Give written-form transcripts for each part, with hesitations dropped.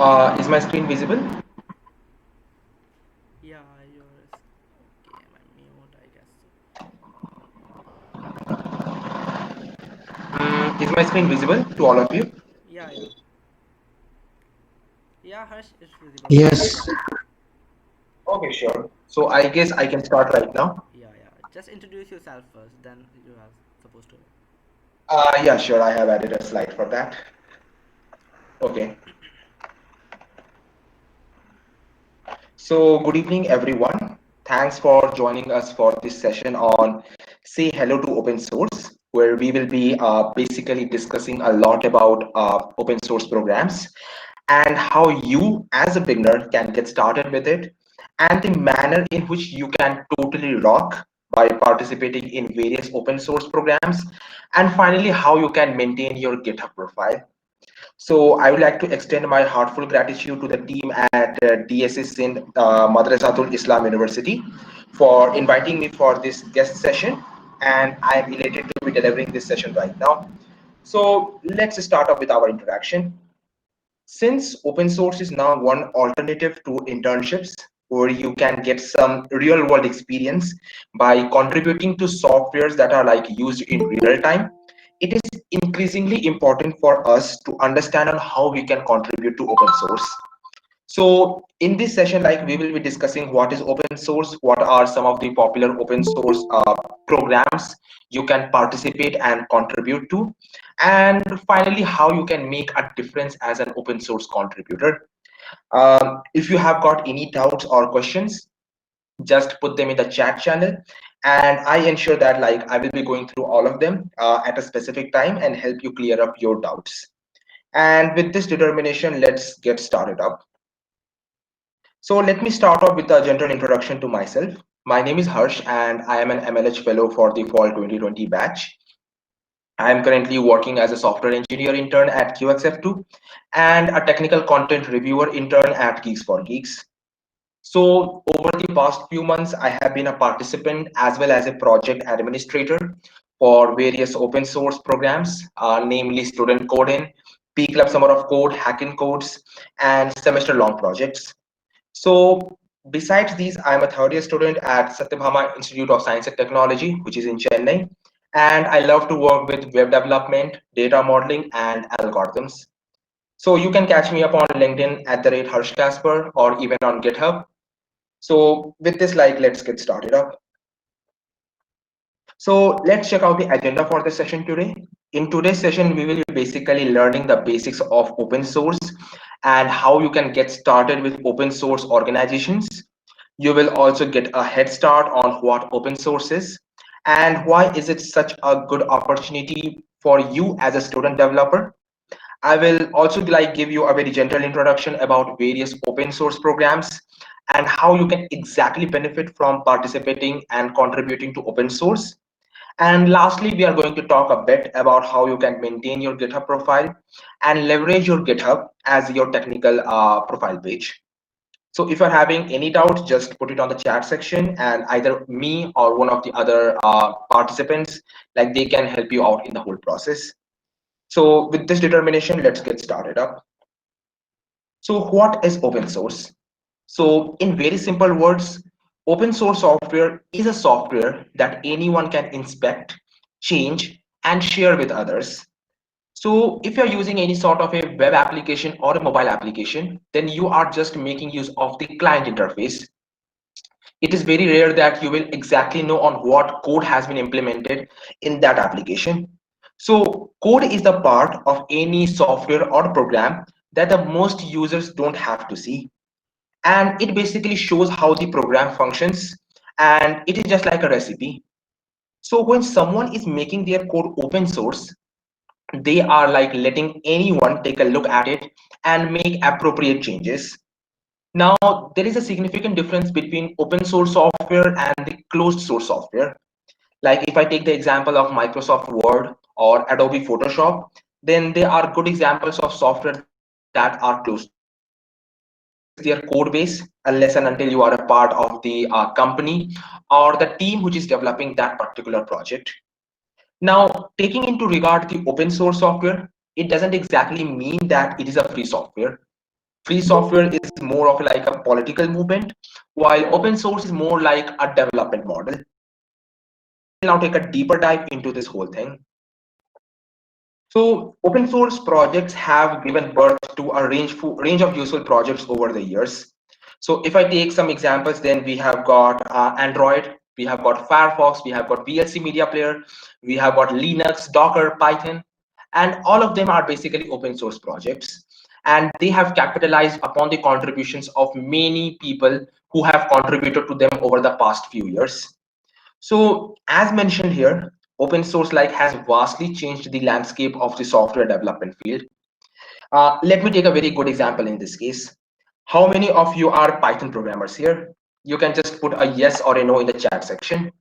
Is my screen visible? Yeah, yours. Okay, my mute, I guess. Is my screen visible to all of you? Yeah, yeah. Yeah, Harsh is visible for me. Yes, Yeah, yeah. Okay, sure. So I guess I can start right now. Yeah, yeah. Just introduce yourself first, then you are supposed to. Yeah, sure. I have added a slide for that. Okay. So good evening, everyone. Thanks for joining us for this session on Say Hello to Open Source, where we will be basically discussing a lot about open source programs and how you, as a beginner, can get started with it, and the manner in which you can totally rock by participating in various open source programs, and finally, how you can maintain your GitHub profile. So I would like to extend my heartfelt gratitude to the team at DSS in Madrasatul Islam University for inviting me for this guest session, and I am elated to be delivering this session right now. So let's start off with our introduction. Since open source is now one alternative to internships, where you can get some real world experience by contributing to softwares that are like used in real time, it is increasingly important for us to understand on how we can contribute to open source. So in this session, like we will be discussing what is open source, what are some of the popular open source programs you can participate and contribute to, and finally, how you can make a difference as an open source contributor. If you have got any doubts or questions, just put them in the chat channel, and I ensure that like I will be going through all of them at a specific time and help you clear up your doubts. And with this determination, let's get started up. So let me start off with a general introduction to myself. My name is Harsh and I am an MLH fellow for the fall 2020 batch. I am currently working as a software engineer intern at QXF2 and a technical content reviewer intern at Geeks for Geeks. So over the past few months, I have been a participant as well as a project administrator for various open source programs, namely Student Code-In, P Club Summer of Code, Hacking Codes, and semester-long projects. So besides these, I'm a third year student at Satyabhama Institute of Science and Technology, which is in Chennai. And I love to work with web development, data modeling, and algorithms. So you can catch me up on LinkedIn at the rate Harsh Casper or even on GitHub. So with this, like, let's get started up. So let's check out the agenda for the session today. In today's session, we will be basically learning the basics of open source and how you can get started with open source organizations. You will also get a head start on what open source is and why is it such a good opportunity for you as a student developer. I will also like give you a very general introduction about various open source programs and how you can exactly benefit from participating and contributing to open source. And lastly, we are going to talk a bit about how you can maintain your GitHub profile and leverage your GitHub as your technical profile page. So if you're having any doubts, just put it on the chat section and either me or one of the other participants, like they can help you out in the whole process. So with this determination, let's get started up. So what is open source? So in very simple words, open source software is a software that anyone can inspect, change, and share with others. So if you're using any sort of a web application or a mobile application, then you are just making use of the client interface. It is very rare that you will exactly know on what code has been implemented in that application. So code is the part of any software or program that the most users don't have to see. And it basically shows how the program functions, and it is just like a recipe. So when someone is making their code open source, they are like letting anyone take a look at it and make appropriate changes. Now, there is a significant difference between open source software and the closed source software. Like if I take the example of Microsoft Word or Adobe Photoshop, then they are good examples of software that are closed source. You can access their code base unless and until you are a part of the company or the team which is developing that particular project. Now, taking into regard the open source software, it doesn't exactly mean that it is a free software. Free software is more of like a political movement, while open source is more like a development model. We'll now take a deeper dive into this whole thing. So open source projects have given birth to a range of useful projects over the years. So if I take some examples, then we have got Android, we have got Firefox, we have got VLC Media Player, we have got Linux, Docker, Python, and all of them are basically open source projects. And they have capitalized upon the contributions of many people who have contributed to them over the past few years. So as mentioned here, open source like has vastly changed the landscape of the software development field. Let me take a very good example in this case. How many of you are Python programmers here? You can just put a yes or a no in the chat section.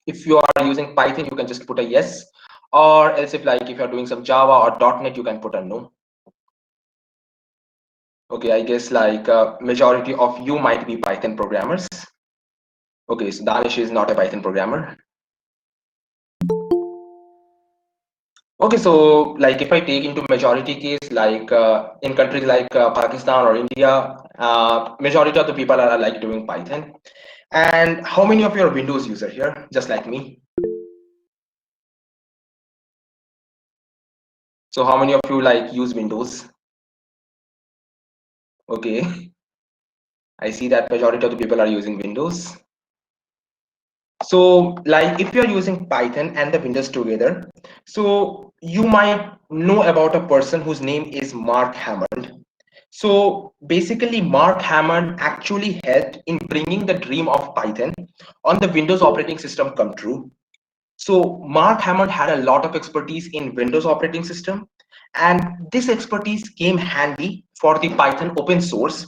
If you are using Python, you can just put a yes, or else if you're doing some Java or .NET, you can put a no. Okay, I guess majority of you might be Python programmers. Okay, so Danish is not a Python programmer. Okay, so like if I take into majority case, in countries like Pakistan or India, majority of the people are like doing Python. And how many of you are Windows user here, just like me? So how many of you like use Windows? Okay, I see that majority of the people are using Windows. So like if you're using Python and the Windows together, so you might know about a person whose name is Mark Hammond. So basically, Mark Hammond actually helped in bringing the dream of Python on the Windows operating system come true. So Mark Hammond had a lot of expertise in Windows operating system, and this expertise came handy for the Python open source,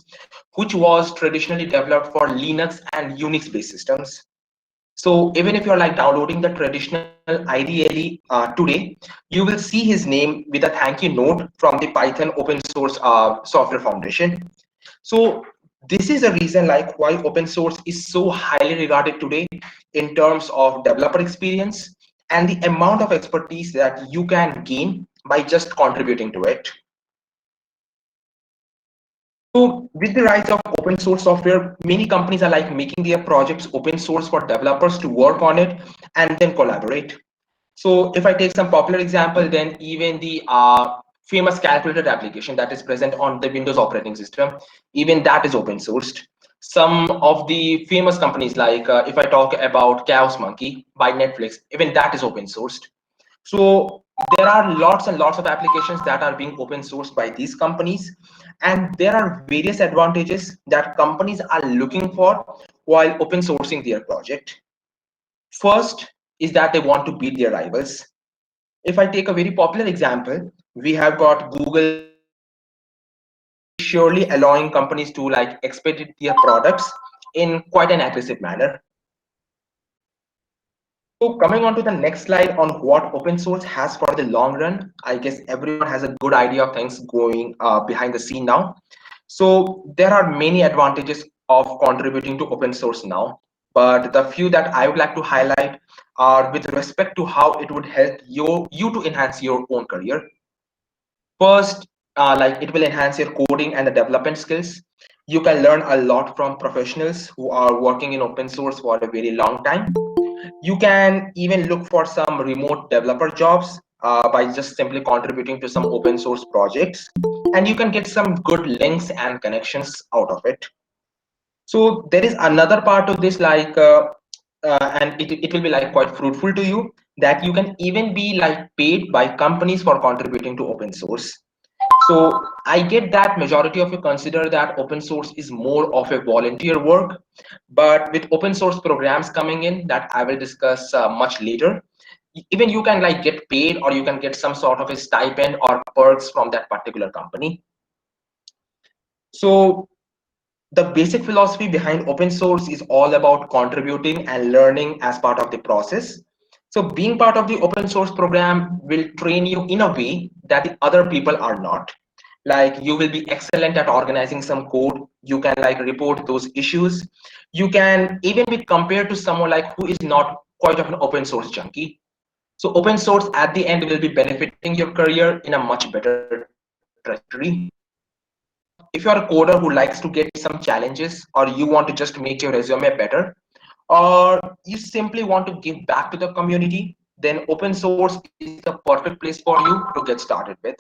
which was traditionally developed for Linux and Unix based systems. So even if you're like downloading the traditional IDLE today, you will see his name with a thank you note from the Python open source software foundation. So this is the reason like why open source is so highly regarded today in terms of developer experience and the amount of expertise that you can gain by just contributing to it. So with the rise of open source software, many companies are like making their projects open source for developers to work on it and then collaborate. So if I take some popular example, then even the famous calculator application that is present on the Windows operating system, even that is open sourced. Some of the famous companies like if I talk about Chaos Monkey by Netflix, even that is open sourced. So there are lots and lots of applications that are being open sourced by these companies, and there are various advantages that companies are looking for while open sourcing their project. First is that they want to beat their rivals. If I take a very popular example, we have got Google very surely allowing companies to like expedite their products in quite an aggressive manner. So coming on to the next slide on what open source has for the long run, I guess everyone has a good idea of things going behind the scene now. So there are many advantages of contributing to open source now, but the few that I would like to highlight are with respect to how it would help you to enhance your own career. First, like it will enhance your coding and the development skills. You can learn a lot from professionals who are working in open source for a very long time. You can even look for some remote developer jobs by just simply contributing to some open source projects, and you can get some good links and connections out of it. So there is another part of this and it will be like quite fruitful to you, that you can even be like paid by companies for contributing to open source. So I get that majority of you consider that open source is more of a volunteer work, but with open source programs coming in that I will discuss much later, even you can like get paid or you can get some sort of a stipend or perks from that particular company. So the basic philosophy behind open source is all about contributing and learning as part of the process. So being part of the open source program will train you in a way that the other people are not. Like you will be excellent at organizing some code. You can like report those issues. You can even be compared to someone like who is not quite of an open source junkie. So open source at the end will be benefiting your career in a much better trajectory. if you're a coder who likes to get some challenges, or you want to just make your resume better, or you simply want to give back to the community, then open source is the perfect place for you to get started with.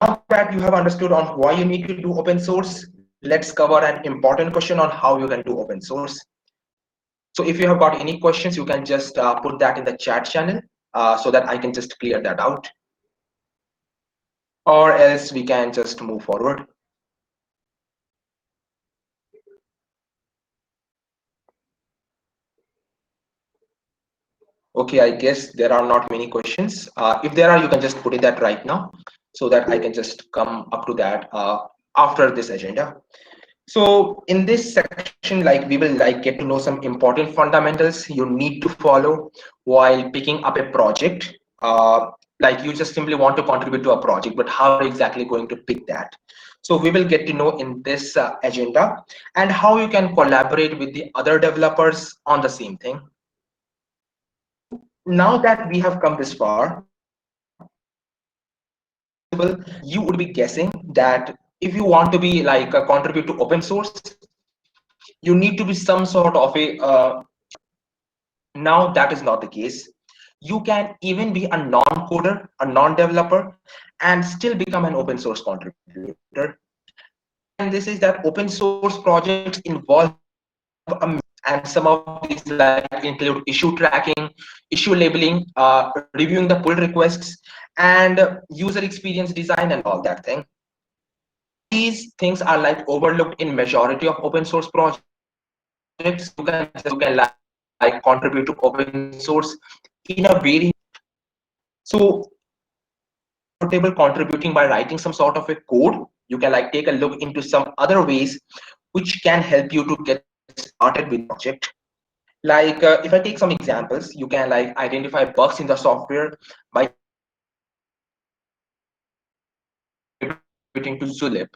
Now that you have understood on why you need to do open source, let's cover an important question on how you can do open source. So if you have got any questions, you can just put that in the chat channel so that I can just clear that out, or else we can just move forward. Okay, I guess there are not many questions. If there are, you can just put it that right now so that I can just come up to that after this agenda. So in this section, like we will like get to know some important fundamentals you need to follow while picking up a project. Like you just simply want to contribute to a project, but how are you exactly going to pick that? So we will get to know in this agenda, and how you can collaborate with the other developers on the same thing. So now that we have come this far, you would be guessing that if you want to be like contribute to open source, you need to be some sort of a now that is not the case. You can even be a non-coder, a non-developer, and still become an open source contributor. And this is that open source projects involve a and some of these like include issue tracking, issue labeling, reviewing the pull requests, and user experience design and all that thing. All these things are like overlooked in majority of open source projects. So you can just you can like contribute to open source in a very so if you are not comfortable contributing by writing some sort of a code, you can like take a look into some other ways which can help you to get started with the project. Like if I take some examples, you can like identify bugs in the software by contributing to Zulip.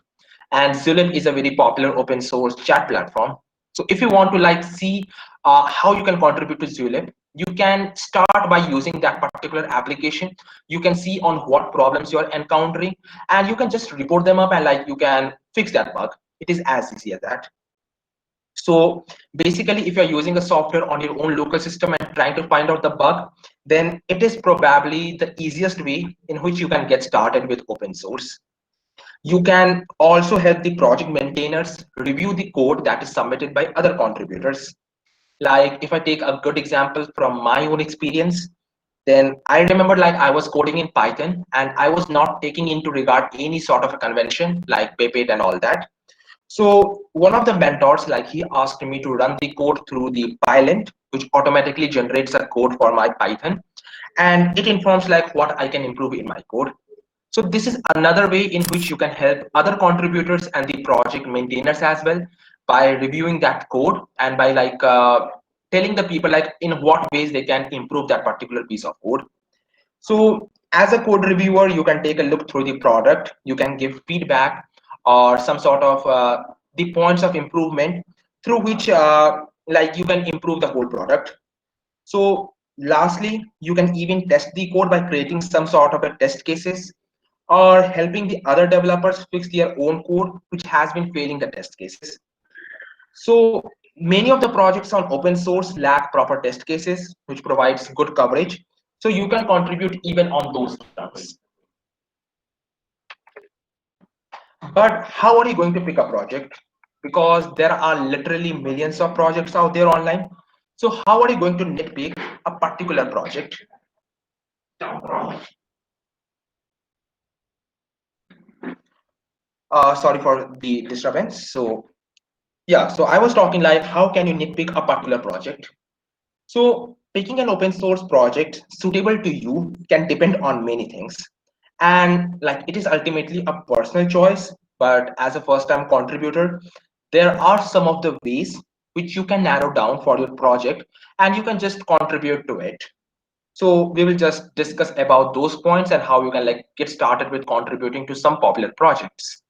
And Zulip is a very popular open source chat platform. So if you want to like see how you can contribute to Zulip, you can start by using that particular application. You can see on what problems you are encountering, and you can just report them up and like you can fix that bug. It is as easy as that. So basically, if you're using a software on your own local system and trying to find out the bug, then it is probably the easiest way in which you can get started with open source. You can also help the project maintainers review the code that is submitted by other contributors. Like if I take a good example from my own experience, then I remember like I was coding in Python and I was not taking into regard any sort of a convention like Pipit and all that. So one of the mentors, like he asked me to run the code through the Pylint, which automatically generates a code for my Python, and it informs like what I can improve in my code. So this is another way in which you can help other contributors and the project maintainers as well by reviewing that code and by like telling the people like in what ways they can improve that particular piece of code. So as a code reviewer, you can take a look through the product, you can give feedback or some sort of the points of improvement through which like you can improve the whole product. So lastly, you can even test the code by creating some sort of a test cases or helping the other developers fix their own code which has been failing the test cases. So many of the projects on open source lack proper test cases, which provides good coverage. So you can contribute even on those terms. But how are you going to pick a project? Because there are literally millions of projects out there online. So how are you going to nitpick a particular project? Sorry for the disturbance. So yeah, so I was talking like how can you nitpick a particular project? So picking an open source project suitable to you can depend on many things. And like it is ultimately a personal choice, but as a first time contributor, there are some of the ways which you can narrow down for your project and you can just contribute to it. So we will just discuss about those points and how you can like get started with contributing to some popular projects.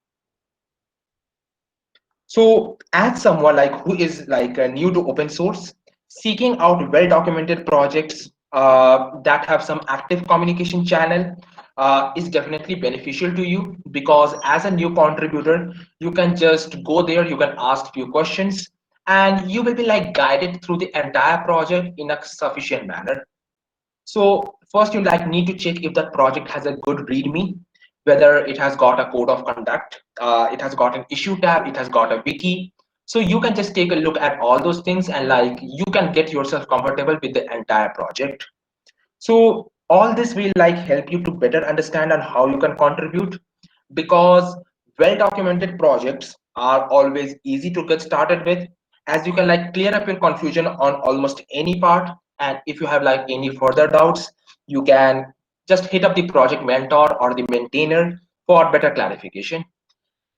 So as someone like who is like new to open source, seeking out well documented projects that have some active communication channel is definitely beneficial to you, because as a new contributor, you can just go there, you can ask few questions, and you will be like guided through the entire project in a sufficient manner. So first you like need to check if that project has a good README, whether it has got a code of conduct, it has got an issue tab, it has got a wiki. So you can just take a look at all those things and like you can get yourself comfortable with the entire project. So all this will like help you to better understand on how you can contribute, because well documented projects are always easy to get started with, as you can like clear up your confusion on almost any part. And if you have like any further doubts, you can just hit up the project mentor or the maintainer for better clarification.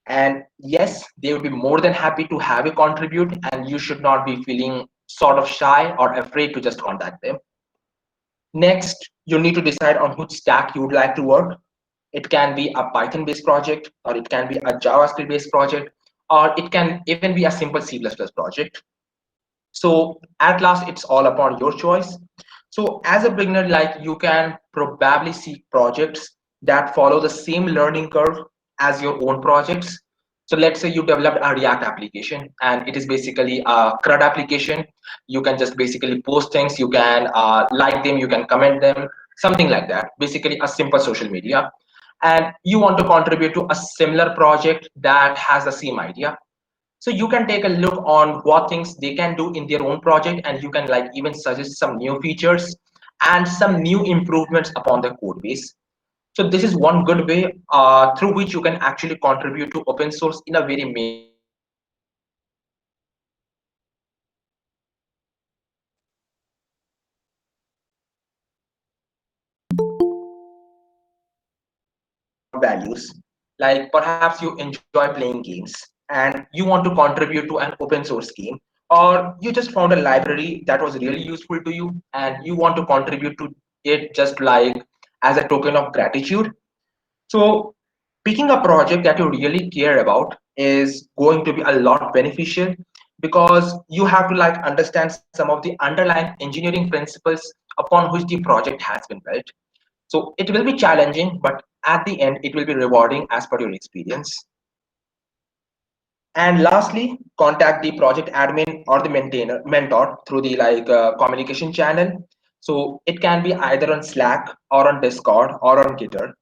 And yes, they would be more than happy to have you contribute, and you should not be feeling sort of shy or afraid to just contact them. Next, you need to decide on which stack you would like to work. It can be a Python based project, or it can be a JavaScript based project, or it can even be a simple C++ project. So at last, it's all upon your choice. So as a beginner, like you can probably seek projects that follow the same learning curve as your own projects. So let's say you developed a React application and it is basically a CRUD application. You can just basically post things, you can like them, you can comment them, something like that. Basically a simple social media. And you want to contribute to a similar project that has the same idea. So you can take a look on what things they can do in their own project, and you can like even suggest some new features and some new improvements upon the code base. So this is one good way through which you can actually contribute to open source in a very meaningful way. Core values, like perhaps you enjoy playing games and you want to contribute to an open source game, or you just found a library that was really useful to you and you want to contribute to it just like as a token of gratitude. So picking a project that you really care about is going to be a lot beneficial, because you have to like understand some of the underlying engineering principles upon which the project has been built. So it will be challenging, but at the end, it will be rewarding as per your experience. And lastly, contact the project admin or the maintainer mentor through the like communication channel. So it can be either on Slack or on Discord or on Gitter.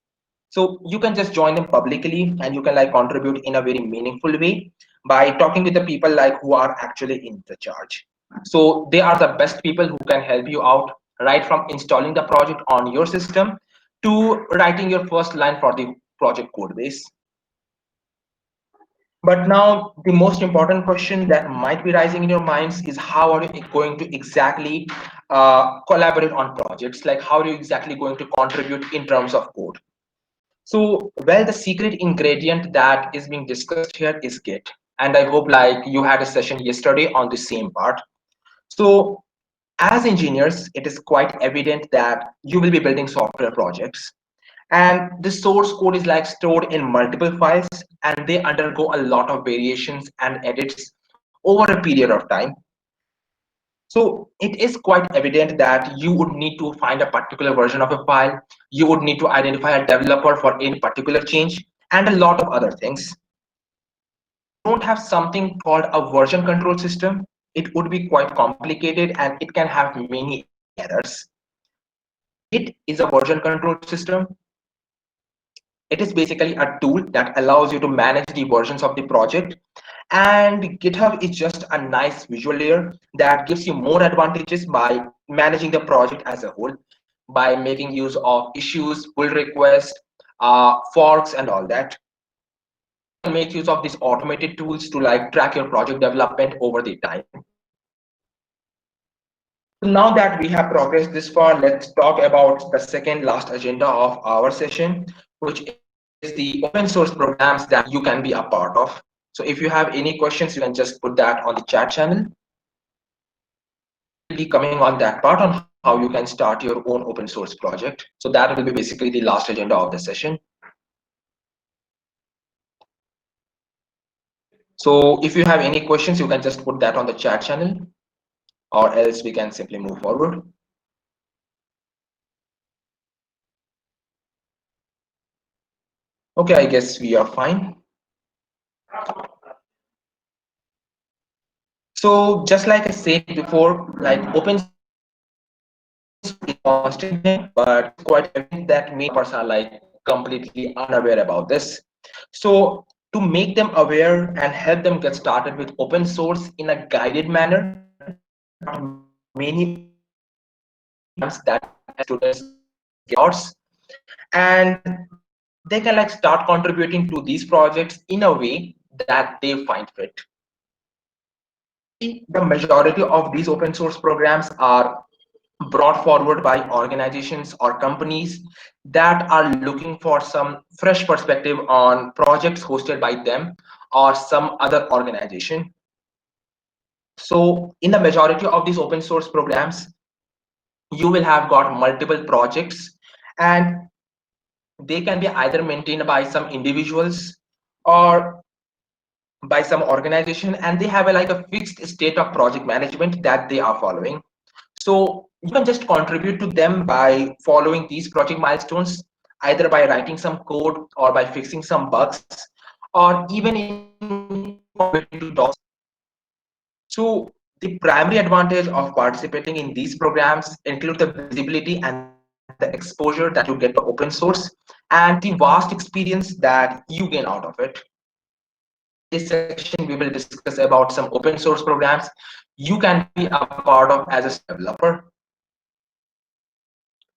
So you can just join them publicly and you can like contribute in a very meaningful way by talking with the people like who are actually in the charge. So they are the best people who can help you out, right from installing the project on your system to writing your first line for the project code base. But now the most important question that might be rising in your minds is how are you going to exactly collaborate on projects? Like how are you exactly going to contribute in terms of code? So, well, the secret ingredient that is being discussed here is Git. And I hope like you had a session yesterday on the same part. So as engineers, it is quite evident that you will be building software projects. And the source code is like stored in multiple files and they undergo a lot of variations and edits over a period of time. So it is quite evident that you would need to find a particular version of a file. You would need to identify a developer for any particular change and a lot of other things. Don't have something called a version control system, it would be quite complicated and it can have many errors. Git is a version control system. It is basically a tool that allows you to manage the versions of the project. And GitHub is just a nice visual layer that gives you more advantages by managing the project as a whole, by making use of issues, pull requests, forks, and all that. You can make use of these automated tools to like track your project development over the time. So now that we have progressed this far, let's talk about the second last agenda of our session, which is the open source programs that you can be a part of. So if you have any questions, you can just put that on the chat channel. We'll be coming on that part on how you can start your own open source project. So that will be basically the last agenda of the session. So if you have any questions, you can just put that on the chat channel, or else we can simply move forward. Okay, I guess we are fine. So just like I said before, like open source is constantly growing, but it's quite evident that many developers are like completely unaware about this. So to make them aware and help them get started with open source in a guided manner, we have got many open source programs that help students get thoughts, and they can like start contributing to these projects in a way that they find fit. Mostly, the majority of these open source programs are brought forward by organizations or companies that are looking for some fresh perspective on projects hosted by them or some other organization. So in the majority of these open source programs, you will have got multiple projects, and they can be either maintained by some individuals or by some organization, and they have a, like a fixed state of project management that they are following. So you can just contribute to them by following these project milestones, either by writing some code or by fixing some bugs, or even contributing to docs. So the primary advantage of participating in these programs include the visibility and the exposure that you get to open source and the vast experience that you gain out of it. So in this section, we will discuss about some open source programs you can be a part of as a student developer.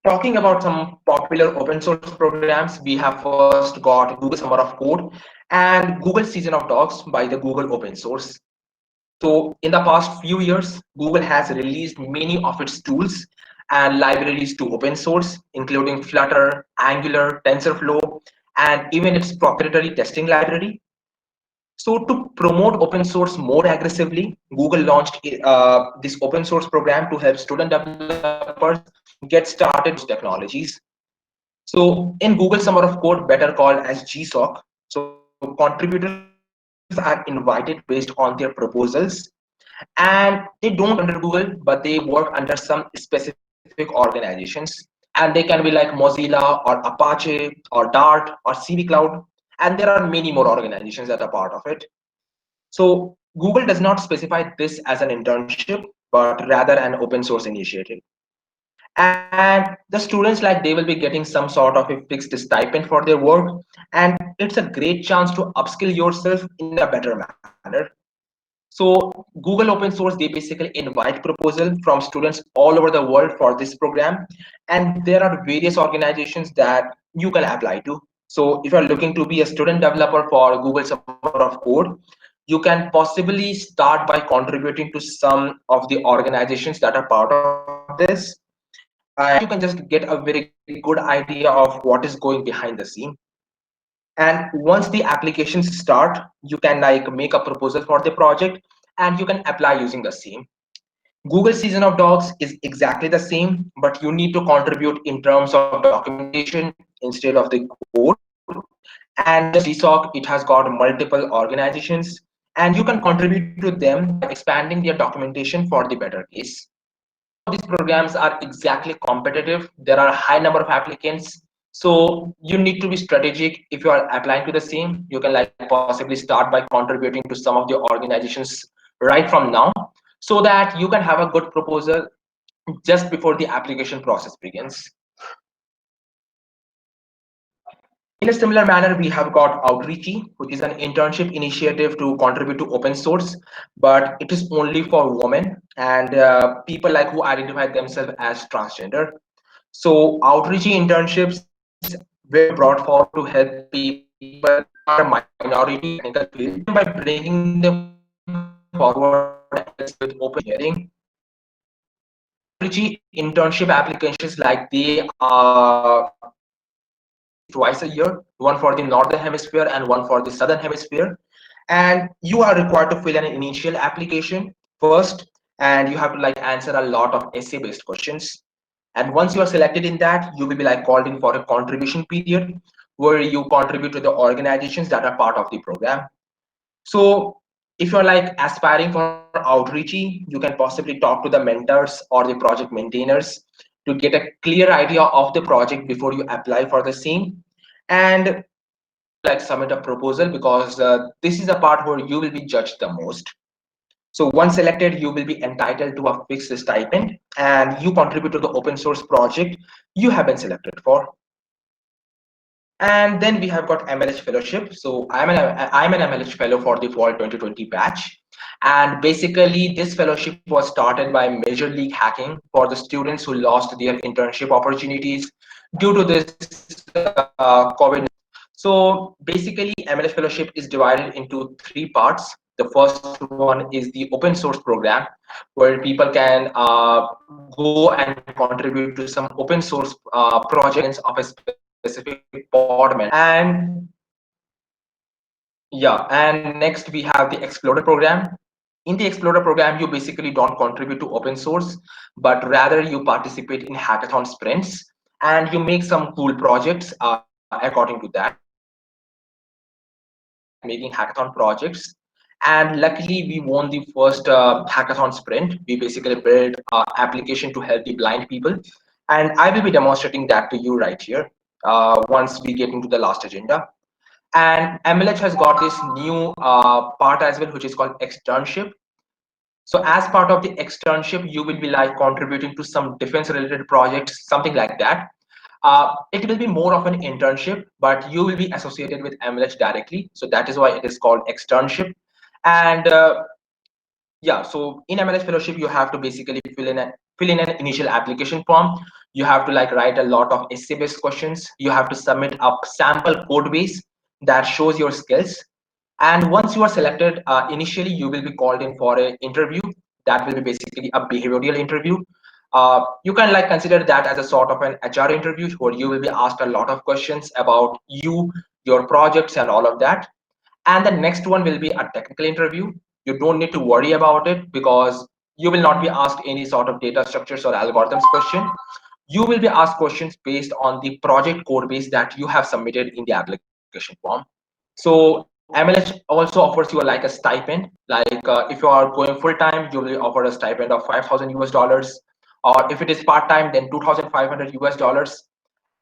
Talking about some popular open source programs, we have first got Google Summer of Code and Google Season of Docs by the Google Open Source. So in the past few years, Google has released many of its tools and libraries to open source, including Flutter, Angular, TensorFlow, and even its proprietary testing library. So to promote open source more aggressively, Google launched this open source program to help student developers get started with those technologies. So in Google Summer of Code, better called as GSOC, so contributors are invited based on their proposals, and they don't work under Google, but they work under some specific organizations. And they can be like Mozilla or Apache or Dart or CV Cloud. And there are many more organizations that are part of it. So Google does not specify this as an internship, but rather an open source initiative. And the students, like, they will be getting some sort of a fixed stipend for their work, and it's a great chance to upskill yourself in a better manner. So Google Open Source, they basically invite proposal from students all over the world for this program, and there are various organizations that you can apply to. So if you're looking to be a student developer for Google Summer of Code, you can possibly start by contributing to some of the organizations that are part of this, and you can just get a very good idea of what is going behind the scene. And once the applications start, you can like make a proposal for the project and you can apply using the same. Google Season of Docs is exactly the same, but you need to contribute in terms of documentation instead of the code. And just like GSOC, it has got multiple organizations, and you can contribute to them by expanding their documentation for the better case. Both of these programs are exactly competitive. There are a high number of applicants. So you need to be strategic. If you are applying to the same, you can like possibly start by contributing to some of the organizations right from now, so that you can have a good proposal just before the application process begins. In a similar manner, we have got Outreachy, which is an internship initiative to contribute to open source, but it is only for women and people like who identify themselves as transgender. So Outreachy internships were brought forward to help people who are minority in a technical field by bringing them forward and helping them with open source engineering. Outreachy internship applications, like, they released twice a year, one for the northern hemisphere and one for the southern hemisphere. And you are required to fill an initial application first, and you have to like answer a lot of essay based questions. And once you are selected in that, you will be like called in for a contribution period where you contribute to the organizations that are part of the program. So if you're like aspiring for Outreachy, you can possibly talk to the mentors or the project maintainers to get a clear idea of the project before you apply for the same. And like submit a proposal because this is a part where you will be judged the most. So once selected, you will be entitled to a fixed stipend and you contribute to the open source project you have been selected for. And then we have got MLH fellowship. So I'm an MLH fellow for the fall 2020 batch. And basically this fellowship was started by Major League Hacking for the students who lost their internship opportunities due to this COVID. So basically MLH fellowship is divided into three parts. The first one is the open source program where people can go and contribute to some open source projects of a specific department. And yeah, and next we have the Explorer program. In the Explorer program, you basically don't contribute to open source, but rather you participate in hackathon sprints and you make some cool projects according to that, making hackathon projects. And luckily, we won the first hackathon sprint. We basically built application to help the blind people, and I will be demonstrating that to you right here once we get into the last agenda. And MLH has got this new part as well, which is called externship. So as part of the externship, you will be like contributing to some defense related projects, something like that. It will be more of an internship, but you will be associated with MLH directly. So that is why it is called externship. And yeah, so in MLS fellowship, you have to basically fill in an initial application form. You have to like write a lot of essay-based questions. You have to submit a sample code base that shows your skills. And once you are selected, initially you will be called in for an interview. That will be basically a behavioral interview. You can like consider that as a sort of an HR interview where you will be asked a lot of questions about you, your projects, and all of that. And the next one will be a technical interview. You don't need to worry about it because you will not be asked any sort of data structures or algorithms question. You will be asked questions based on the project code base that you have submitted in the application form. So MLH also offers you like a stipend. Like if you are going full time, you will be offered a stipend of 5,000 US dollars, or if it is part time, then 2,500 US dollars.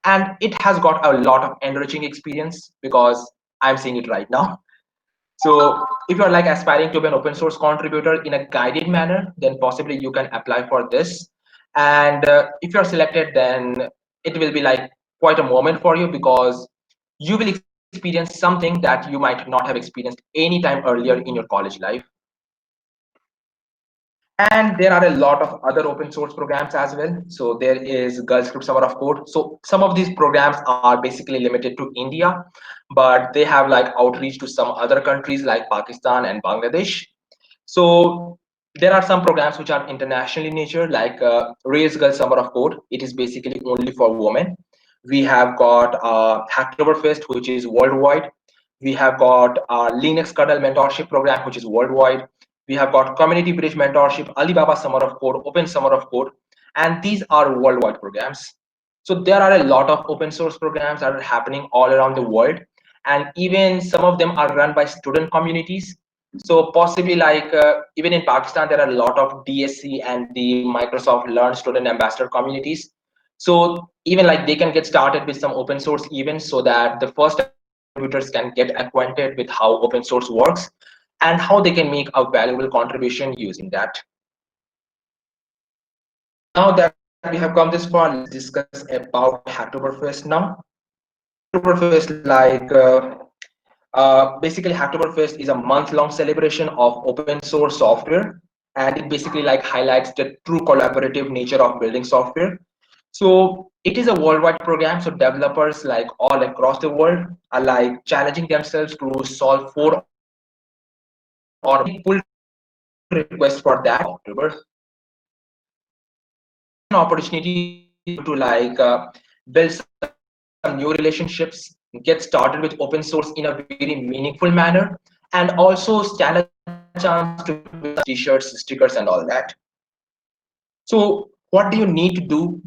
And it has got a lot of enriching experience because I'm seeing it right now. So if you're like aspiring to be an open source contributor in a guided manner, then possibly you can apply for this. And if you're selected, then it will be like quite a moment for you because you will experience something that you might not have experienced any time earlier in your college life. And there are a lot of other open source programs as well. So there is Girl Script Summer of Code. So some of these programs are basically limited to India, but they have like outreach to some other countries like Pakistan and Bangladesh. So there are some programs which are international in nature, like Raise Girl Summer of Code. It is basically only for women. We have got Hacktoberfest, which is worldwide. We have got Linux Kernel Mentorship Program, which is worldwide. We have got Community Bridge Mentorship, Alibaba Summer of Code, Open Summer of Code, and these are worldwide programs. So there are a lot of open source programs that are happening all around the world, and even some of them are run by student communities. So possibly like even in Pakistan, there are a lot of DSC and the Microsoft Learn Student Ambassador communities. So even like they can get started with some open source events so that the first time contributors can get acquainted with how open source works and how they can make a valuable contribution using that. Now that we have come this far, let's discuss about Hacktoberfest now. Hacktoberfest, basically Hacktoberfest is a month-long celebration of open source software, and it basically like highlights the true collaborative nature of building software. So it is a worldwide program, so developers like all across the world are like challenging themselves to solve 4 or pull requests for that October. So this is an opportunity for you to like build some new relationships, get started with open source in a very meaningful manner, and also stand a chance to win some t-shirts, stickers, and all that. So what do you need to do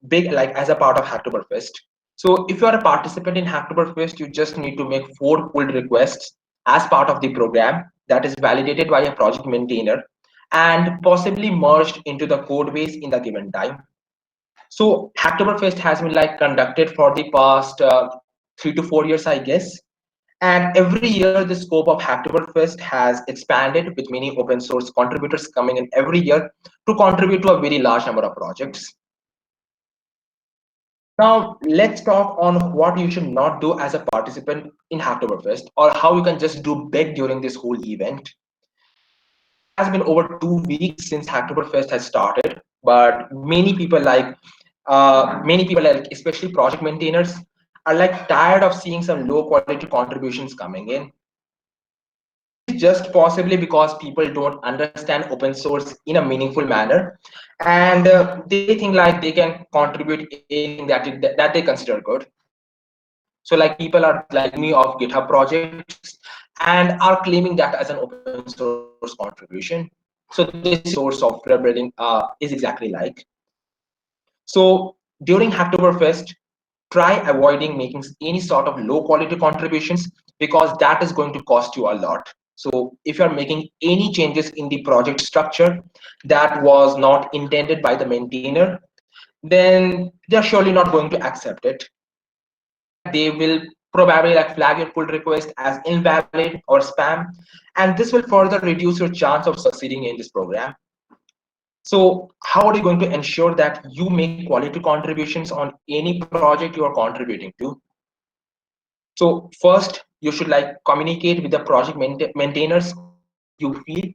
big like as a part of Hacktoberfest? So if you are a participant in Hacktoberfest, you just need to make 4 pull requests as part of the program that is validated by a project maintainer and possibly merged into the code base in the given time. So Hacktoberfest has been like conducted for the past 3 to 4 years, I guess. And every year, the scope of Hacktoberfest has expanded with many open source contributors coming in every year to contribute to a very large number of projects. Now, let's talk on what you should not do as a participant in Hacktoberfest, or how you can just do big during this whole event. It has been over 2 weeks since Hacktoberfest has started, but many people like, especially project maintainers, are like tired of seeing some low quality contributions coming in. It is just possibly because people don't understand open source in a meaningful manner, and they think like they can contribute anything that they consider good. So like people are like me of GitHub projects and are claiming that as an open source contribution. So this is what open source software building is exactly like. So during Hacktoberfest, try avoiding making any sort of low quality contributions, because that is going to cost you a lot. So if you're making any changes in the project structure that was not intended by the maintainer, then they're surely not going to accept it. Instead, they will probably like flag your pull request as invalid or spam, and this will further reduce your chance of succeeding in this program. So how are you going to ensure that you make quality contributions on any project you are contributing to? So first, you should like communicate with the project maintainers who you feel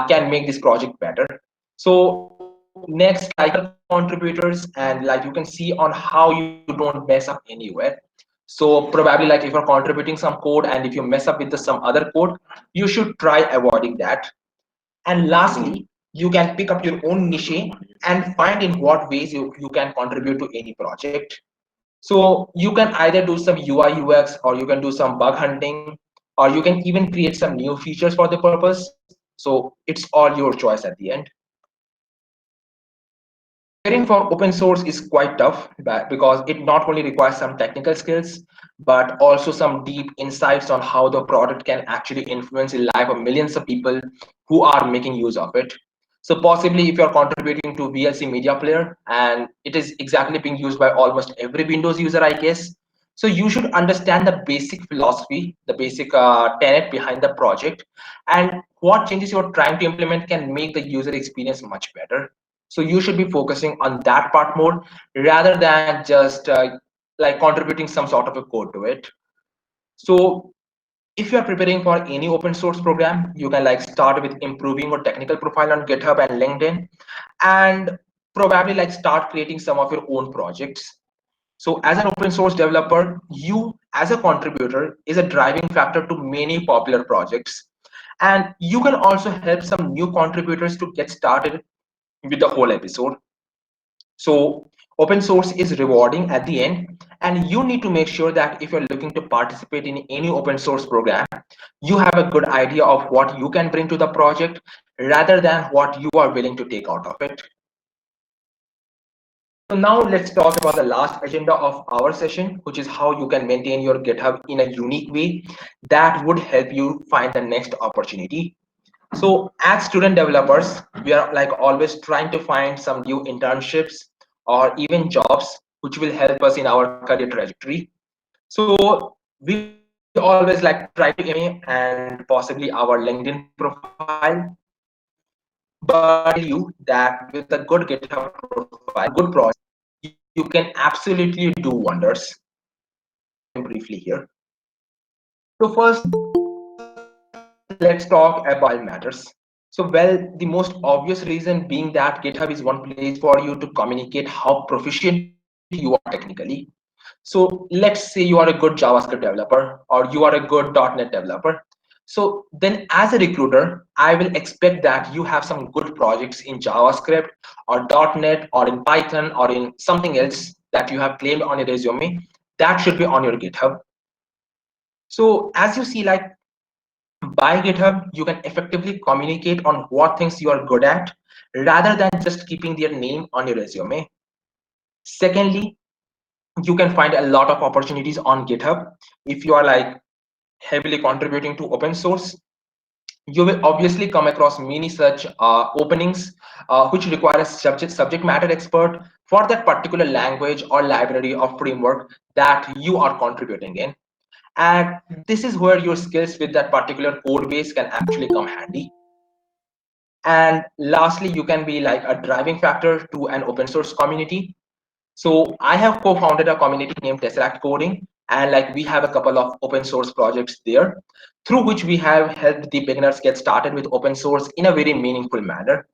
can make this project better. So next, like other contributors, and like you can see on how you don't mess up anywhere. So probably like if you're contributing some code and if you mess up with some other code, you should try avoiding that. And lastly, you can pick up your own niche and find in what ways you can contribute to any project. So you can either do some UI UX, or you can do some bug hunting, or you can even create some new features for the purpose. So it's all your choice at the end. Preparing for open source is quite tough, because it not only requires some technical skills, but also some deep insights on how the product can actually influence the life of millions of people who are making use of it. So possibly if you're contributing to VLC media player and it is exactly being used by almost every Windows user, I guess. So you should understand the basic philosophy, the basic tenet behind the project, and what changes you're trying to implement can make the user experience much better. So you should be focusing on that part more, rather than just like contributing some sort of a code to it. So if you are preparing for any open source program, you can like start with improving your technical profile on GitHub and LinkedIn, and probably like start creating some of your own projects. So as an open source developer, you as a contributor is a driving factor to many popular projects. And you can also help some new contributors to get started with the whole episode. So open source is rewarding at the end, and you need to make sure that if you're looking to participate in any open source program, you have a good idea of what you can bring to the project rather than what you are willing to take out of it. So now let's talk about the last agenda of our session, which is how you can maintain your GitHub in a unique way that would help you find the next opportunity. So as student developers, we are like always trying to find some new internships or even jobs which will help us in our career trajectory. So we always like try to resume and possibly our LinkedIn profile. But I can tell you that with a good GitHub profile and a good project, you can absolutely do wonders. So let me explain them briefly here. So first, let's talk about why GitHub matters. So well, the most obvious reason being that GitHub is one place for you to communicate how proficient you are technically. So let's say you are a good JavaScript developer or you are a good .NET developer. So then as a recruiter, I will expect that you have some good projects in JavaScript or .NET or in Python or in something else that you have claimed on your resume. That should be on your GitHub. So as you see, like by GitHub, you can effectively communicate on what things you are good at rather than just keeping their name on your resume. Secondly, you can find a lot of opportunities on GitHub. If you are like heavily contributing to open source, you will obviously come across many such openings which require a subject matter expert for that particular language or library or framework that you are contributing in. And this is where your skills with that particular code base can actually come handy. And lastly, you can be like a driving factor to an open source community. So I have co-founded a community named Tesseract Coding, and like we have a couple of open source projects there, through which we have helped the beginners get started with open source in a very meaningful manner.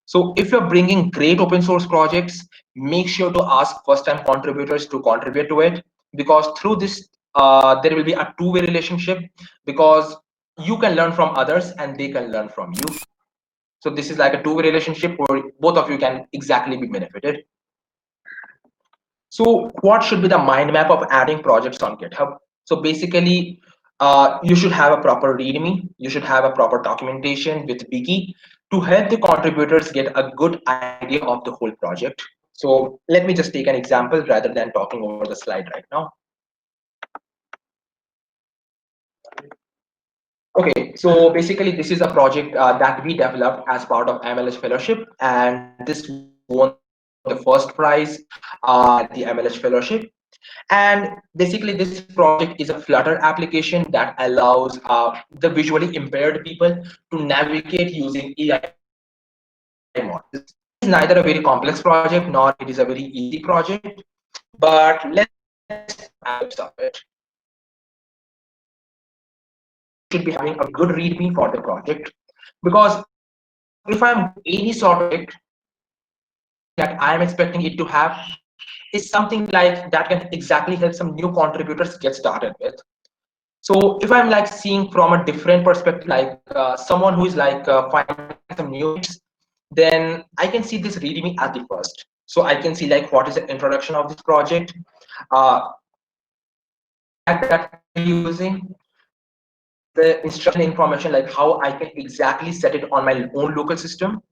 So if you're bringing great open source projects, make sure to ask first-time contributors to contribute to it, because through this, there will be a two-way relationship, because you can learn from others and they can learn from you. So this is like a two-way relationship where both of you can exactly be benefited. So what should be the mind map of adding projects on GitHub? So basically, you should have a proper README. You should have a proper documentation with Wiki to help the contributors get a good idea of the whole project. So let me just take an example rather than talking over the slide right now. Okay, so basically this is a project that we developed as part of MLH Fellowship, and this won the first prize at the MLH Fellowship. And basically this project is a Flutter application that allows the visually impaired people to navigate using AI models. It is neither a very complex project nor it is a very easy project, but let's talk about the aspects of it. You should be having a good README for the project, because if I'm any sort of project, that I am expecting it to have is something like that can exactly help some new contributors get started with. So if I'm like seeing from a different perspective, like someone who is like finding some new commits, then I can see this README at the first. So I can see like what is the introduction of this project, that we are using, the instruction information, like how I can exactly set it on my own local system,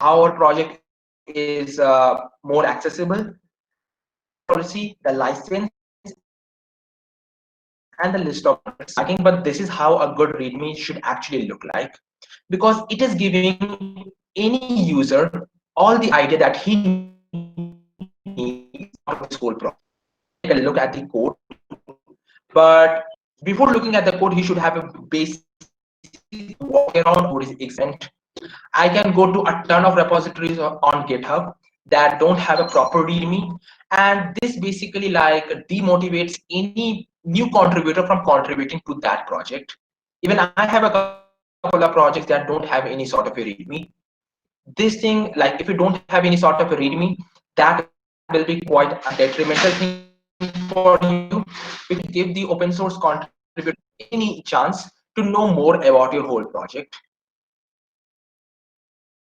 how our project is more accessible, policy, the license, and the list of tracking. But this is how a good README should actually look like, because it is giving any user all the idea that he needs as part of this whole process. Take a look at the code, but before looking at the code, he should have a basic walk around what is exactly meant. I can go to a ton of repositories on GitHub that don't have a proper README, and this basically like demotivates any new contributor from contributing to that project. Even I have a couple of projects that don't have any sort of a README. This thing, like if you don't have any sort of a README, that will be quite a detrimental thing for you, because it will give the open source contributor any chance to know more about your whole project.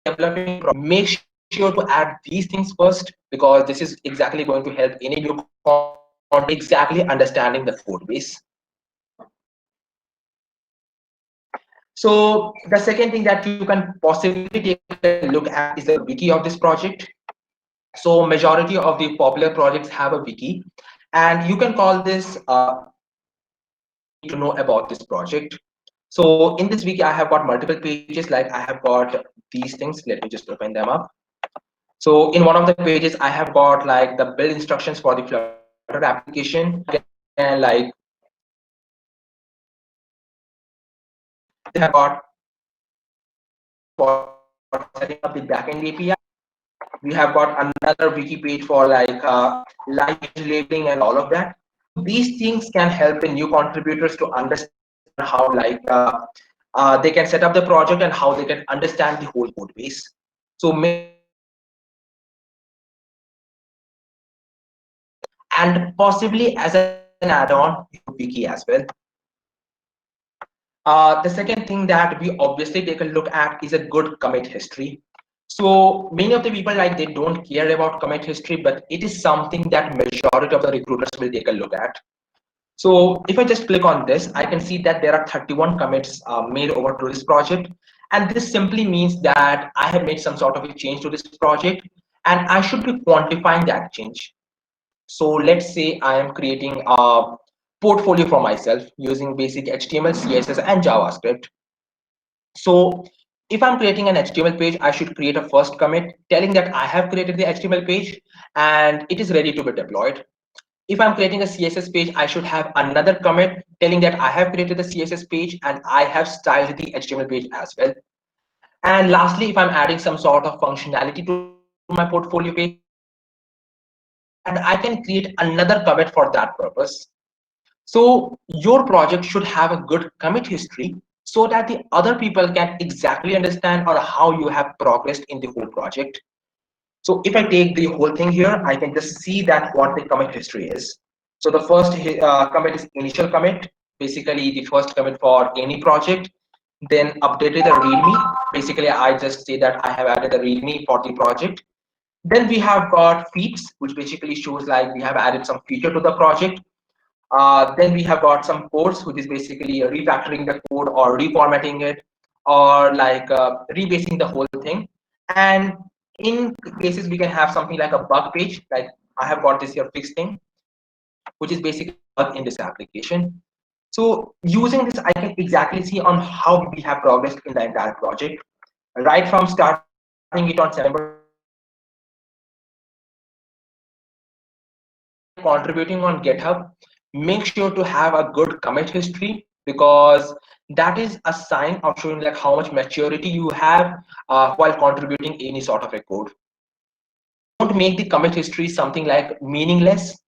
Developing, make sure to add these things first, because this is exactly going to help any new content exactly understanding the code base. So the second thing that you can possibly take a look at is the wiki of this project. So majority of the popular projects have a wiki, and you can call this need to know about this project. So in this wiki, I have got multiple pages, like I have got these things. Let me just open them up. So in one of the pages, I have got like the build instructions for the Flutter application. And like they have got for setting up the backend API. We have got another wiki page for like language labeling and all of that. So these things can help the new contributors to understand how like they can set up the project and how they can understand the whole code base. So make sure to have these things available, and possibly as an add-on wiki as well. The second thing that we obviously take a look at is a good commit history. So many of the people, like, they don't care about commit history, but it is something that majority of the recruiters will take a look at. So if I just click on this, I can see that there are 31 commits made over to this project. And this simply means that I have made some sort of a change to this project, and I should be quantifying that change. So let's say I am creating a portfolio for myself using basic HTML, CSS, and JavaScript. So if I'm creating an HTML page, I should create a first commit telling that I have created the HTML page and it is ready to be deployed. If I'm creating a CSS page, I should have another commit telling that I have created the CSS page and I have styled the HTML page as well. And lastly, if I'm adding some sort of functionality to my portfolio page, and I can create another commit for that purpose. So your project should have a good commit history so that the other people can exactly understand or how you have progressed in the whole project. So if I take the whole thing here, I can just see that what the commit history is. So the first commit is initial commit, basically the first commit for any project. Then updated the README. Basically, I just say that I have added the README for the project. Then we have got feats, which basically shows like we have added some feature to the project. Then we have got some codes, which is basically refactoring the code or reformatting it or like rebasing the whole thing. And in cases, we can have something like a bug page, like I have got this here fixed thing, which is basically a bug in this application. So using this, I can exactly see on how we have progressed in the entire project, right from starting it on September 2021 and while contributing on GitHub. Make sure to have a good commit history because that is a sign of showing like how much maturity you have while contributing any sort of a code. Don't make the commit history something like meaningless.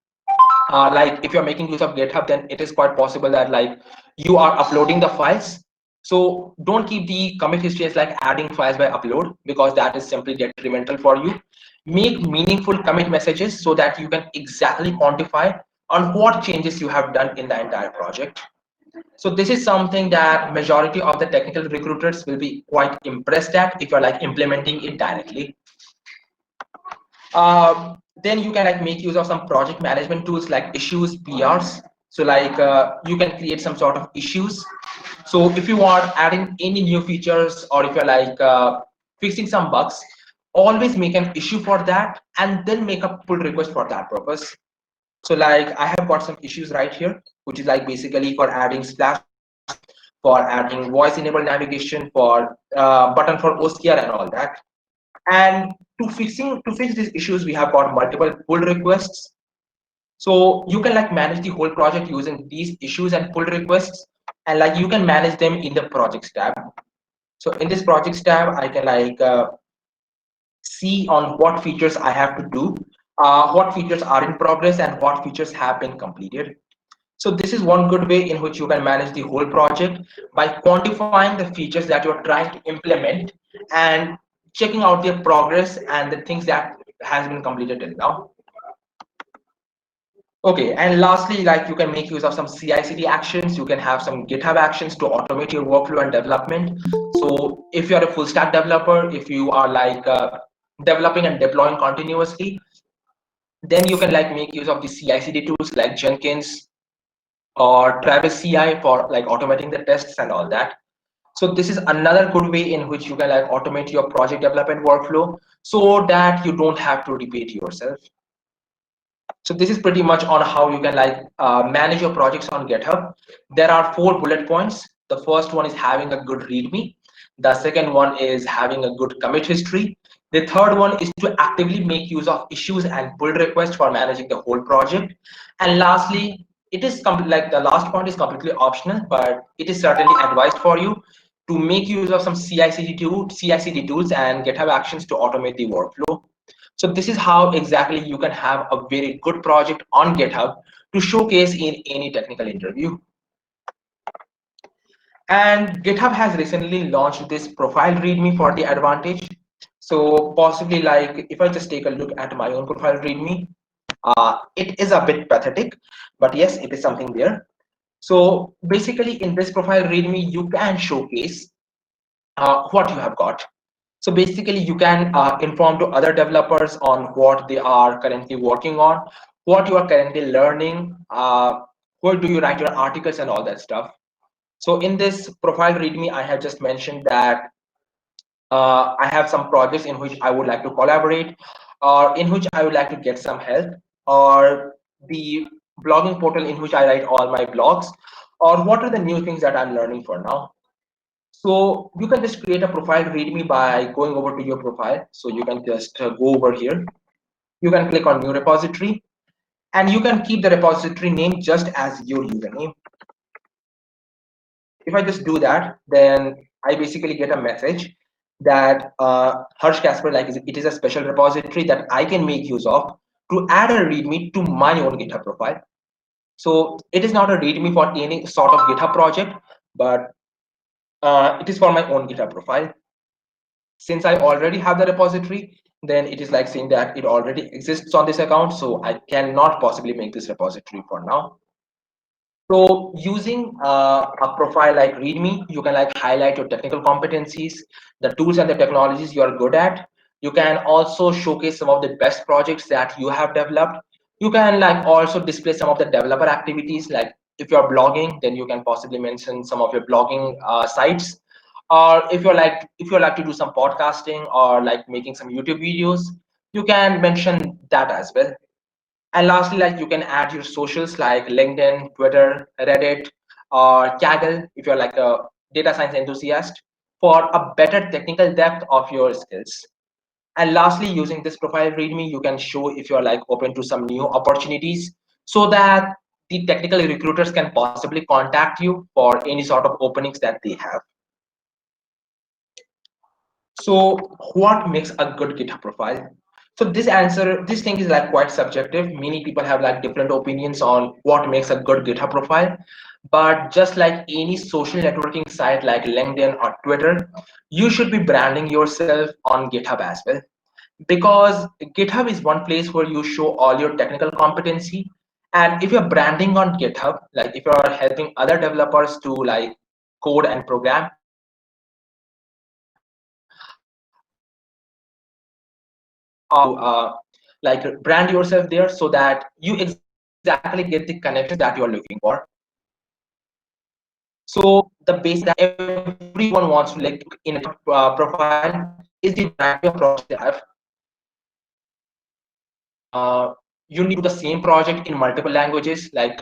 Like if you're making use of GitHub, then it is quite possible that like you are uploading the files. So don't keep the commit history as like adding files by upload because that is simply detrimental for you. Make meaningful commit messages so that you can exactly quantify on what changes you have done in the entire project. So this is something that majority of the technical recruiters will be quite impressed at if you're like implementing it directly. Then you can like make use of some project management tools like issues, PRs. So like you can create some sort of issues. So if you are adding any new features or if you're like fixing some bugs, always make an issue for that and then make a pull request for that purpose. So like I have got some issues right here, which is like basically for adding splash screens, for adding voice enabled navigation, for button for OCR and all that. And to fix these issues, we have got multiple pull requests. So you can like manage the whole project using these issues and pull requests, and like you can manage them in the projects tab. So in this projects tab, I can like see on what features I have to do, what features are in progress, and what features have been completed. So this is one good way in which you can manage the whole project by quantifying the features that you're trying to implement and checking out their progress and the things that has been completed till now. Okay, and lastly, like you can make use of some CI/CD actions. You can have some GitHub actions to automate your workflow and development. So if you're a full stack developer, if you are like developing and deploying continuously, then you can like make use of the CI/CD tools like Jenkins or Travis CI for like automating the tests and all that. So this is another good way in which you can like automate your project development workflow so that you don't have to repeat yourself. So this is pretty much on how you can like manage your projects on GitHub. There are 4 bullet points. The first one is having a good README. The second one is having a good commit history. The third one is to actively make use of issues and pull requests for managing the whole project. And lastly, it is like the last point is completely optional, but it is certainly advised for you to make use of some CI/CD tools and GitHub actions to automate the workflow. So this is how exactly you can have a very good project on GitHub to showcase in any technical interview. And GitHub has recently launched this profile README for the advantage. So possibly like if I just take a look at my own profile README, it is a bit pathetic, but yes, it is something there. So basically in this profile README, you can showcase what you have got. So basically, you can inform to other developers on what they are currently working on, what you are currently learning, where do you write your articles and all that stuff. So in this profile README, I have just mentioned that I have some projects in which I would like to collaborate, or in which I would like to get some help, or the blogging portal in which I write all my blogs, or what are the new things that I'm learning for now. So you can just create a profile README by going over to your profile. So you can just go over here. You can click on new repository. and you can keep the repository name just as your username. If I just do that, then I basically get a message that Harsh Casper, like it is a special repository that I can make use of to add a README to my own GitHub profile. So it is not a README for any sort of GitHub project, but it is for my own GitHub profile. Since I already have the repository, then it is like saying that it already exists on this account, so I cannot possibly make this repository for now. So using a profile like README, you can like highlight your technical competencies, the tools and the technologies you are good at. You can also showcase some of the best projects that you have developed. You can like also display some of the developer activities. Like if you're blogging, then you can possibly mention some of your blogging sites. Or if you're like to do some podcasting or like making some YouTube videos, you can mention that as well. And lastly, like you can add your socials like LinkedIn, Twitter, Reddit, or Kaggle if you're like a data science enthusiast for a better technical depth of your skills. And lastly, using this profile README, you can show if you're like open to some new opportunities so that the technical recruiters can possibly contact you for any sort of openings that they have. So what makes a good GitHub profile? So this thing is like quite subjective. Many people have like different opinions on what makes a good GitHub profile. But just like any social networking site like LinkedIn or Twitter, you should be branding yourself on GitHub as well. Because GitHub is one place where you show all your technical competency. And if you're branding on GitHub, like if you're helping other developers to like code and program, like brand yourself there so that you exactly get the connections that you're looking for. So the basic that everyone wants to like in a GitHub profile is the variety of projects they have. You need to do the same project in multiple languages. Like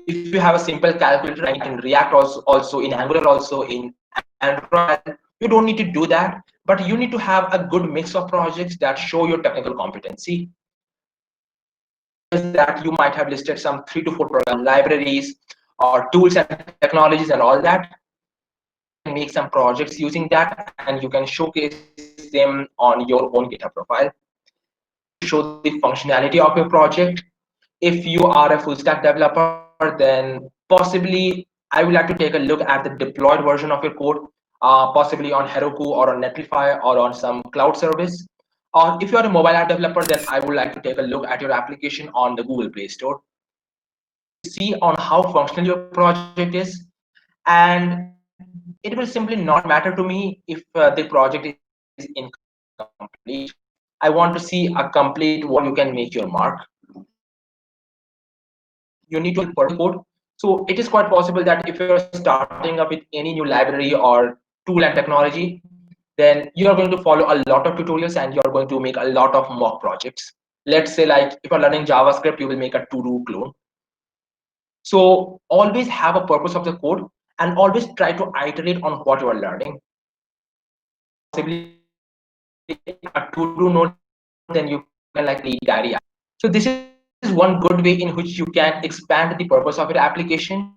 if you have a simple calculator and you can React also in Angular, also in Android as well, you don't need to do that, but you need to have a good mix of projects that show your technical competency. That you might have listed some 3 to 4 libraries or tools and technologies and all that. You can make some projects using that and you can showcase them on your own GitHub profile. You need to show the functionality of your project. If you are a full stack developer, then possibly I would like to take a look at the deployed version of your code, possibly on Heroku or on Netlify or on some cloud service. Or if you're a mobile app developer, then I would like to take a look at your application on the Google Play Store see on how functional your project is, and it will simply not matter to me if the project is incomplete. I want to see a complete work before you can make your mark. You need to understand the code. So it is quite possible that if you're starting up with any new library or tool and technology, then you are going to follow a lot of tutorials and you're going to make a lot of mock projects. Let's say like if you're learning JavaScript, you will make a to-do clone. So always have a purpose of the code and always try to iterate on what you are learning. Possibly a to-do note, then you can like create diary. So this is one good way in which you can expand the purpose of your application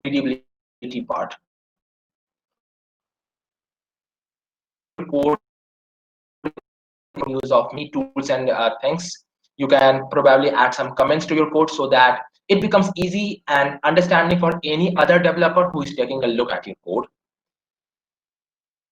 readability part. Code use of many tools and things. You can probably add some comments to your code so that it becomes easy and understanding for any other developer who is taking a look at your code.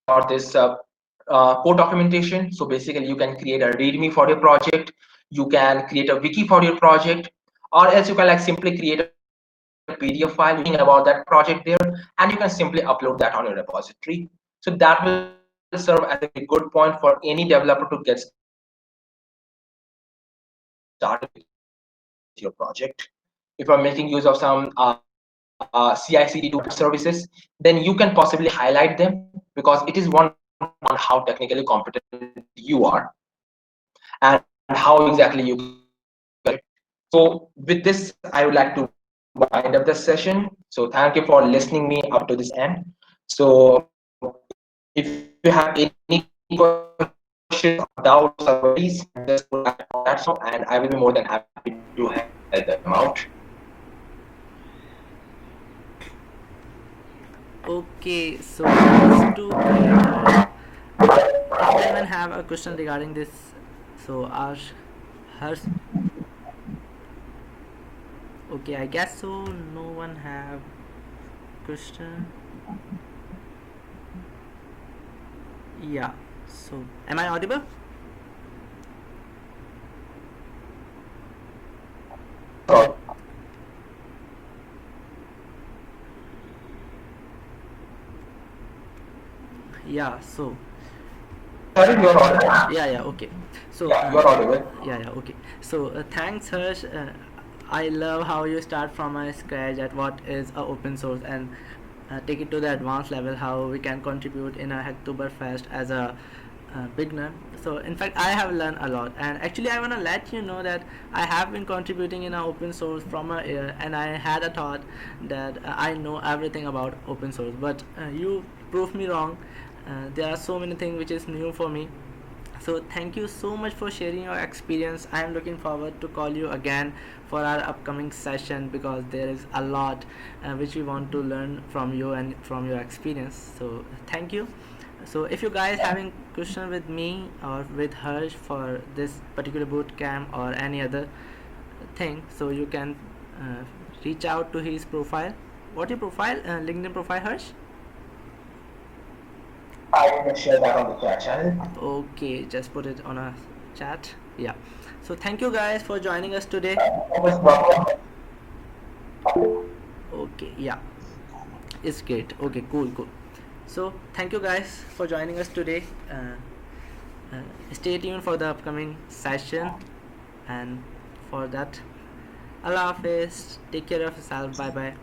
About this code documentation. So basically, you can create a README for your project. You can create a wiki for your project, or else you can like simply create a PDF file using about that project there, and you can simply upload that on your repository. So that will serve as a very good point for any developer to get started with your project. If you're making use of some CI/CD to services, then you can possibly highlight them because it is one on how technically competent you are and how exactly you can use it. So with this, I would like to wind up the session. So thank you for listening me up to this end. So if you have any questions, you can like leave them in the comment section. questions or doubts or worries, just put that on that so, and I will be more than happy to help them out. Okay, so just to clear her, if anyone have a question regarding this, so ask her. Okay, I guess so. No one have question. Yeah. So, am I audible? Yes, you're all. Yeah. So, Sorry, you're audible. yeah. Okay. So, Yeah, you're audible. yeah. Okay. So, thanks, Harsh. I love how you start from a scratch at what is a open source and take it to the advanced level. How we can contribute in a Hacktoberfest as a beginner. So in fact I have learned a lot, and actually I want to let you know that I have been contributing in a open source from a year, and I had a thought that I know everything about open source, but you proved me wrong. There are so many things which is new for me. So thank you so much for sharing your experience. I am looking forward to call you again for our upcoming session, because there is a lot which we want to learn from you and from your experience. So thank you. So if you guys having question with me or with Harsh for this particular boot camp or any other thing, so you can uh, reach out to his profile. What your profile? LinkedIn profile, Harsh? I will share that on the chat channel. Okay, just put it on a chat. Yeah. So thank you guys for joining us today. Okay, yeah, it's great. Okay, cool. So thank you guys for joining us today. Stay tuned for the upcoming session, and for that, Allah Hafiz. Take care of yourself. Bye bye.